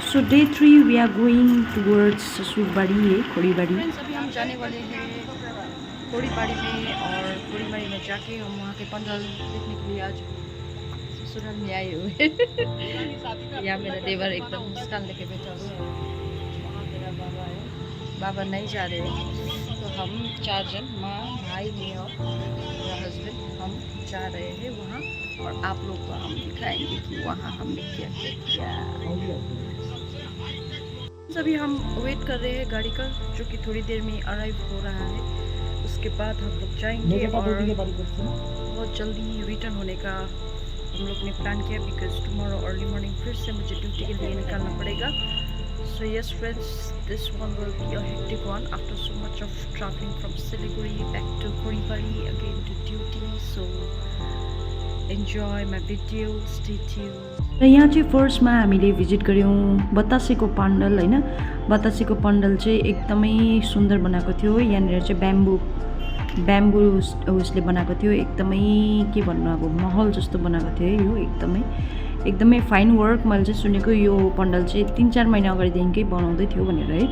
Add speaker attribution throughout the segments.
Speaker 1: So day 3 we are going towards ससुरबाड़ी है खोरीबाड़ी।
Speaker 2: अभी हम जाने वाले हैं खोरीबाड़ी में और खोरीबाड़ी में जाके हम वहाँ के पंडाल देखने के लिए आज ससुराल में आए हुए यहाँ मेरा देवर एकदम मुस्कान लेके बैठा हुआ है। वहाँ मेरा बाबा है, बाबा नहीं जा रहे हैं तो हम 4 जन माँ भाई मैं और मेरा हस्बैंड हम जा रहे हैं वहाँ और आप लोग को हम दिखाएंगे कि वहाँ हमने क्या क्या किया। अभी हम वेट कर रहे हैं गाड़ी का जो कि थोड़ी देर में अराइव हो रहा है। उसके बाद हम लोग जाएंगे और बहुत जल्दी रिटर्न होने का हम लोग ने प्लान किया बिकॉज टुमारो अर्ली मॉर्निंग फिर से मुझे ड्यूटी के लिए निकलना पड़ेगा। So yes friends, this one will be a hectic one after so much of travelling from Siliguri back to Khoribari again to duty. So enjoy my video, stay tuned.
Speaker 1: र यहाँ चाहिँ फर्स्टमा हामीले भिजिट गऱ्यौँ बतासेको पन्डल होइन। बतासेको पन्डल चाहिँ एकदमै सुन्दर बनाएको थियो। यहाँनिर चाहिँ ब्याम्बु उसले बनाएको थियो। एकदमै के भन्नु अब महल जस्तो बनाएको थियो यो एकदमै फाइन वर्क। मैले चाहिँ सुनेको यो पन्डल चाहिँ 3-4 महिना अगाडिदेखिकै बनाउँदै थियो भनेर है।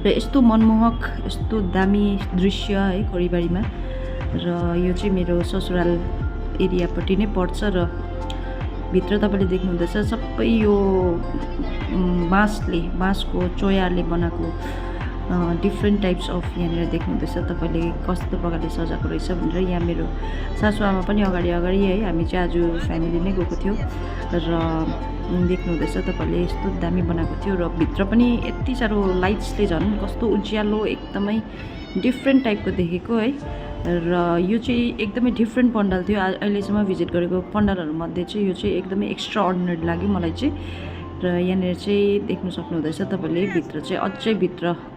Speaker 1: र यस्तो मनमोहक यस्तो दामी दृश्य है खोरीबारीमा। र यो चाहिँ मेरो ससुराल एरियापट्टि नै पर्छ र भित्र तपाईँले देख्नुहुँदैछ सबै यो बाँसको चोयाले बनाएको डिफ्रेन्ट टाइप्स अफ यहाँनिर देख्नुहुँदैछ तपाईँले कस्तो प्रकारले सजाएको रहेछ भनेर। यहाँ मेरो सासुआमा पनि अगाडि है हामी चाहिँ आज फ्यामिली नै गएको थियो र देख्नुहुँदैछ तपाईँले यस्तो दामी बनाएको थियो र भित्र पनि यति साह्रो लाइट्सले झन् कस्तो उज्यालो एकदमै डिफ्रेन्ट टाइपको देखेको है। र यो चाहिँ एकदमै डिफ्रेन्ट पन्डाल थियो। अहिलेसम्म भिजिट गरेको पन्डालहरूमध्ये चाहिँ यो चाहिँ एकदमै एक्स्ट्रा अर्डिनरी लाग्यो मलाई चाहिँ। र यहाँनिर चाहिँ देख्नु सक्नुहुँदैछ तपाईँले भित्र चाहिँ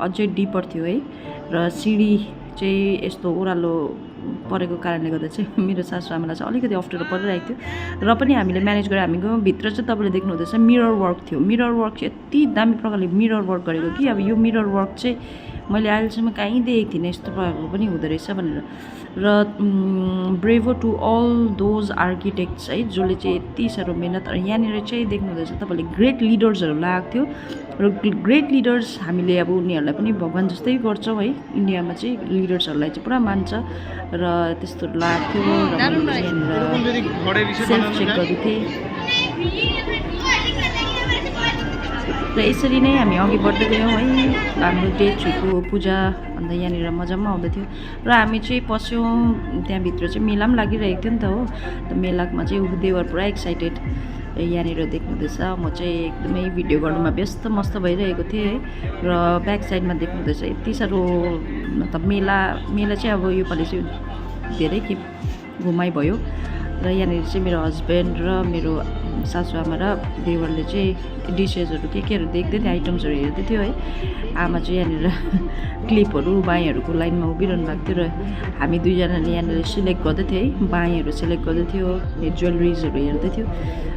Speaker 1: अझै डिपर थियो है। र सिँढी चाहिँ यस्तो ओह्रालो परेको कारणले गर्दा चाहिँ मेरो सासूआमालाई चाहिँ अलिकति अप्ठ्यारो परिरहेको थियो र पनि हामीले म्यानेज गरेर हामी गयौँ। भित्र चाहिँ तपाईँले देख्नुहुँदैछ मिरर वर्क थियो। मिरर वर्क चाहिँ यति दामी प्रकारले मिरर वर्क गरेको कि अब यो मिरर वर्क चाहिँ मैले अहिलेसम्म कहीँ देखेको थिइनँ यस्तो प्रकारको पनि हुँदो रहेछ भनेर। र ब्रेभो टु अल दोज आर्किटेक्ट्स है जसले चाहिँ यति साह्रो मेहनत। र यहाँनिर चाहिँ देख्नुहुँदैछ तपाईँले ग्रेट लिडर्सहरू लगाएको थियो र ग्रेट लिडर्स हामीले अब उनीहरूलाई पनि भगवान् जस्तै गर्छौँ है। इन्डियामा चाहिँ लिडर्सहरूलाई चाहिँ पुरा मान्छ र त्यस्तोहरू लगाएको थियो। र यहाँनिर सेल्फ चेक गरेको थिएँ र यसरी नै हामी अघि बढ्दै गयौँ है। हाम्रो डे 3 को पूजा अन्त यहाँनिर मजामा आउँदै थियो र हामी चाहिँ पस्यौँ। त्यहाँभित्र चाहिँ मेला पनि लागिरहेको थियो नि त हो। त मेलामा चाहिँ देवर पुरा एक्साइटेड। यहाँनिर देख्नुहुँदैछ म चाहिँ एकदमै भिडियो गर्नुमा मस्त भइरहेको थिएँ है। र ब्याक साइडमा देख्नुहुँदैछ यति साह्रो मतलब मेला चाहिँ अब योपालि चाहिँ धेरै के घुमाइ भयो। र यहाँनिर चाहिँ मेरो हस्बेन्ड र मेरो सासूआमा र देवरले चाहिँ डिसेसहरू केहरू देख्दै थियो, आइटम्सहरू हेर्दै थियो है। आमा चाहिँ यहाँनिर क्लिपहरू बाईहरूको लाइनमा उभिरहनु भएको थियो र हामी दुईजनाले यहाँनिर सिलेक्ट गर्दै थियो है। बाईहरू सिलेक्ट गर्दै थियो, ज्वेलरिजहरू हेर्दै थियो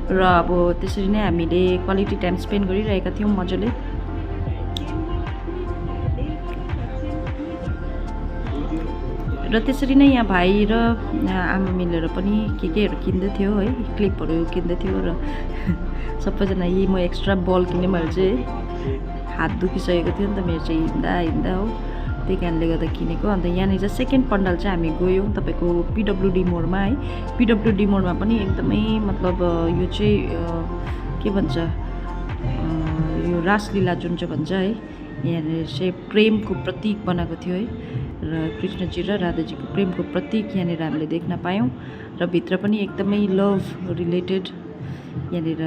Speaker 1: र अब त्यसरी नै हामीले क्वालिटी टाइम स्पेन्ड गरिरहेका थियौँ मजाले। र त्यसरी नै यहाँ भाइ र आमा मिलेर पनि केहरू किन्दै थियो है, क्लिपहरू किन्दै थियो र सबैजना म एक्स्ट्रा बल किनेँ। मैले चाहिँ हात दुखिसकेको थियो नि त मेरो चाहिँ हिँड्दा हो, त्यही कारणले गर्दा किनेको। अन्त यहाँनिर चाहिँ सेकेन्ड पन्डाल चाहिँ हामी गयौँ तपाईँको पिडब्लुडी मोडमा है। पिडब्लुडी मोडमा पनि एकदमै मतलब यो चाहिँ के भन्छ यो रासलीला जुन चाहिँ भन्छ है, यहाँनिर चाहिँ प्रेमको प्रतीक बनाएको थियो है। र कृष्णजी र राधाजीको प्रेमको प्रतीक यहाँनिर हामीले देख्न पायौँ। र भित्र पनि एकदमै लभ रिलेटेड यहाँनिर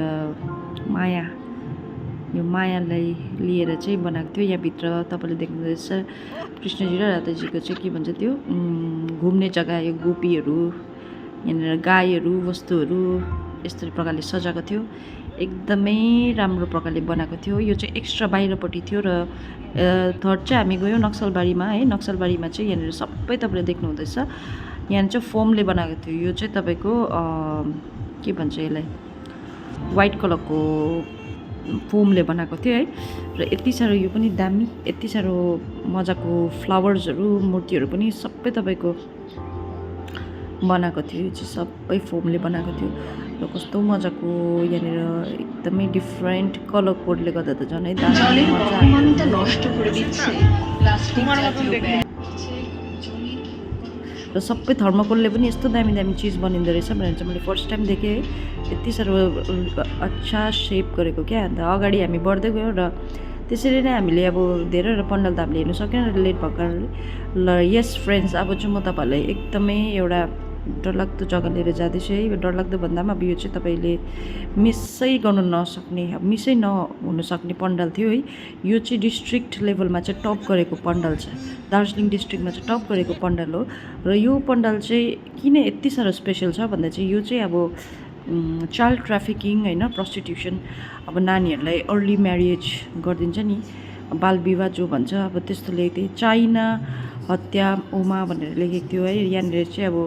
Speaker 1: यो मायालाई लिएर चाहिँ बनाएको थियो। यहाँभित्र तपाईँले देख्नुहुँदैछ कृष्णजी र राधाजीको चाहिँ के भन्छ त्यो घुम्ने जग्गा, यो गोपीहरू यहाँनिर गाईहरू वस्तुहरू यस्तो प्रकारले सजाएको थियो। एकदमै राम्रो प्रकारले बनाएको थियो। यो चाहिँ एक्स्ट्रा बाहिरपट्टि थियो। र थर्ड चाहिँ हामी गयौँ नक्सलबारीमा है। नक्सलबारीमा चाहिँ यहाँनिर सबै तपाईँले देख्नुहुँदैछ यहाँ चाहिँ फोमले बनाएको थियो। यो चाहिँ तपाईँको के भन्छ यसलाई वाइट कलरको फोमले बनाएको थियो है। र यति साह्रो यो पनि दामी, यति साह्रो मजाको फ्लावर्सहरू मूर्तिहरू पनि सबै तपाईँको बनाएको थियो। यो चाहिँ सबै फोमले बनाएको थियो र कस्तो मजाको यहाँनिर एकदमै डिफ्रेन्ट कलर कोडले गर्दा त झनै
Speaker 3: জলের
Speaker 1: मजा
Speaker 3: বহমানতা নষ্ট করে দিচ্ছে প্লাস্টিক জাতীয় ব্যাগ
Speaker 1: र सबै थर्मोकोलले पनि यस्तो दामी दामी चिज बनिँदो रहेछ भनेर चाहिँ मैले फर्स्ट टाइम देखेँ यति साह्रो अच्छा सेप गरेको क्या अन्त अगाडि हामी बढ्दै गयौँ र त्यसरी नै हामीले अब धेरैवटा पन्डाल त हामीले हेर्नु सकेन लेट भएकोले ल यस फ्रेन्ड्स अब चाहिँ म तपाईँहरूलाई एकदमै एउटा डरलाग्दो जग्गा लिएर जाँदैछु है डरलाग्दो भन्दा पनि अब यो चाहिँ तपाईँले मिसै गर्नु नसक्ने अब मिसै नहुनु सक्ने पन्डाल थियो है यो चाहिँ डिस्ट्रिक्ट लेभलमा चाहिँ टप गरेको पन्डाल छ दार्जिलिङ डिस्ट्रिक्टमा चाहिँ टप गरेको पन्डाल हो र यो पन्डाल चाहिँ किन यति साह्रो स्पेसल छ भन्दा चाहिँ यो चाहिँ अब चाइल्ड ट्राफिकिङ होइन प्रस्टिट्युसन अब नानीहरूलाई अर्ली म्यारिज गरिदिन्छ नि बाल विवाह जो भन्छ अब त्यस्तो लेखेको थियो चाइना हत्या ओमा भनेर लेखेको थियो है यहाँनिर चाहिँ अब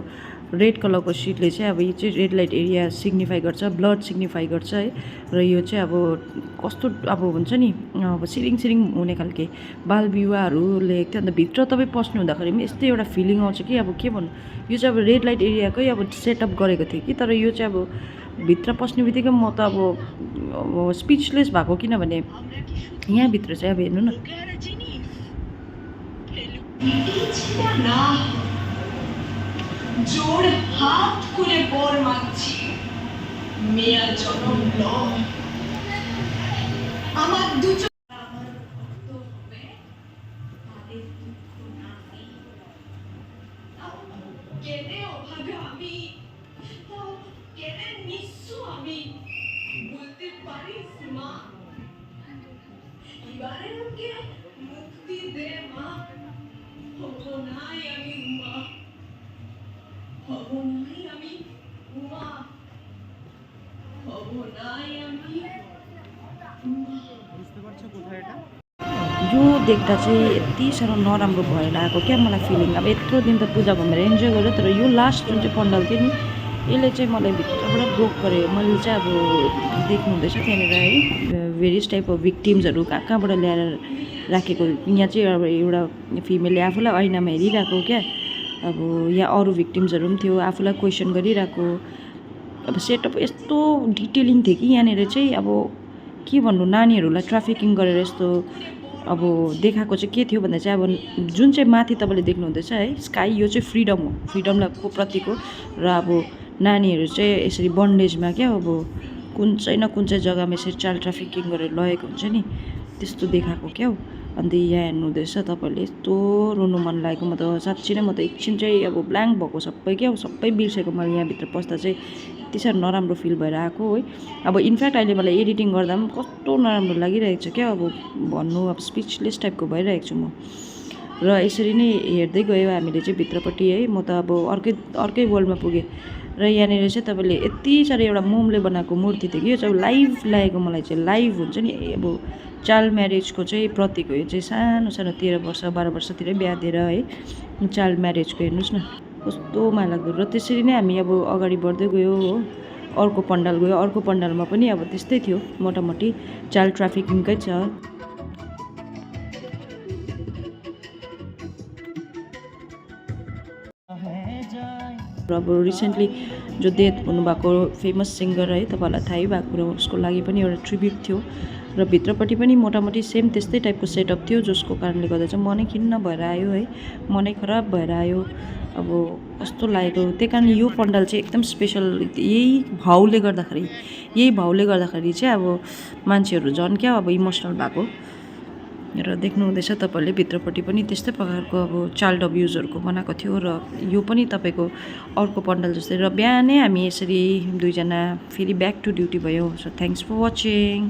Speaker 1: रेड कलरको सिटले चाहिँ अब यो चाहिँ रेड लाइट एरिया सिग्निफाई गर्छ ब्लड सिग्निफाई गर्छ है र यो चाहिँ अब कस्तो अब हुन्छ नि अब सिरिङ सिरिङ हुने खालके बाल विवाहहरू लेखेको थियो अन्त भित्र तपाईँ पस्नु हुँदाखेरि पनि यस्तै एउटा फिलिङ आउँछ कि अब के भन्नु यो चाहिँ अब रेड लाइट एरियाकै अब सेटअप गरेको थियो कि तर यो चाहिँ अब भित्र पस्ने बित्तिकै म त अब स्पिचलेस भएको किनभने यहाँभित्र चाहिँ अब हेर्नु न
Speaker 3: জোড় হাত করে বর মানছি মেয়া জনম লয় আমার দুটো কেনে অভাগা আমি কেনে নিঃস্ব আমি বলতে পারিস মা এবারে ওকে মুক্তি দে মা হবো নাই আমি মা
Speaker 1: यो देख्दा चाहिँ यति साह्रो नराम्रो भएर आएको क्या मलाई फिलिङ अब यत्रो दिन त पूजा घुमेर इन्जोय गरेँ तर यो लास्ट जुन चाहिँ पन्डाल थियो नि यसले चाहिँ मलाई भित्रबाट ब्रोक गर्यो मैले चाहिँ अब देख्नुहुँदैछ त्यहाँनिर है भेरियस टाइप अफ भिक्टिम्सहरू कहाँ कहाँबाट ल्याएर राखेको यहाँ चाहिँ अब एउटा फिमेलले आफूलाई ऐनामा हेरिरहेको क्या अब यहाँ अरू भिक्टिम्सहरू पनि थियो आफूलाई क्वेसन गरिरहेको अब सेटअप यस्तो डिटेलिङ थियो कि यहाँनिर चाहिँ अब के भन्नु नानीहरूलाई ट्राफिकिङ गरेर यस्तो अब देखाएको चाहिँ के थियो भन्दा चाहिँ अब जुन चाहिँ माथि तपाईँले देख्नुहुँदैछ है स्काई यो चाहिँ फ्रिडम हो फ्रिडमलाई को प्रतीक हो र अब नानीहरू चाहिँ यसरी बन्डेजमा क्या अब कुन चाहिँ न कुन चाहिँ जग्गामा यसरी चाइल्ड ट्राफिकिङ गरेर लगेको हुन्छ नि त्यस्तो देखाएको क्या हो अन्त यहाँ हेर्नुहुँदैछ तपाईँहरूले यस्तो रुनु मन लागेको म त साँच्ची नै म त एकछिन चाहिँ अब ब्ल्याङ्क भएको सबै क्या हो सबै बिर्सेको मैले यहाँभित्र पस्दा चाहिँ यति साह्रो नराम्रो फिल भएर आएको है अब इनफ्याक्ट अहिले मलाई एडिटिङ गर्दा पनि कस्तो नराम्रो लागिरहेको छ क्या अब भन्नु अब स्पिचलेस टाइपको भइरहेको छु म र यसरी नै हेर्दै गयो हामीले चाहिँ भित्रपट्टि है म त अब अर्कै वर्ल्डमा पुगेँ र यहाँनिर चाहिँ तपाईँले यति साह्रो एउटा मोमले बनाएको मूर्ति थियो कि यो चाहिँ लाइभ लागेको मलाई चाहिँ लाइभ हुन्छ नि अब चाइल्ड म्यारेजको चाहिँ प्रतीक हो यो चाहिँ सानो सानो 13 वर्ष 12 वर्षतिरै बिहा दिएर है चाइल्ड म्यारेजको हेर्नुहोस् न कस्तो माया लाग्दो र त्यसरी नै हामी अब अगाडि बढ्दै गयो हो अर्को पन्डाल गयो अर्को पन्डालमा पनि अब त्यस्तै थियो मोटामोटी चाइल्ड ट्राफिकिङकै छ र अब रिसेन्टली जो डेथ हुनुभएको फेमस सिङ्गर है तपाईँहरूलाई थाहै भएको कुरो उसको लागि पनि एउटा ट्रिब्युट थियो र भित्रपट्टि पनि मोटामोटी सेम त्यस्तै टाइपको सेटअप थियो जसको कारणले गर्दा चाहिँ मनै खिन्न भएर आयो है मनै खराब भएर आयो अब कस्तो लागेको त्यही कारण यो पन्डाल चाहिँ एकदम स्पेसल यही भावले गर्दाखेरि चाहिँ अब मान्छेहरू झन् क्या अब इमोसनल भएको र देख्नुहुँदैछ तपाईँहरूले भित्रपट्टि पनि त्यस्तै प्रकारको अब चाइल्ड अब्युजहरूको बनाएको थियो र यो पनि तपाईँको अर्को पन्डाल जस्तै र बिहानै हामी यसरी दुईजना फेरि ब्याक टु ड्युटी भयो सो थ्याङ्क्स फर वाचिङ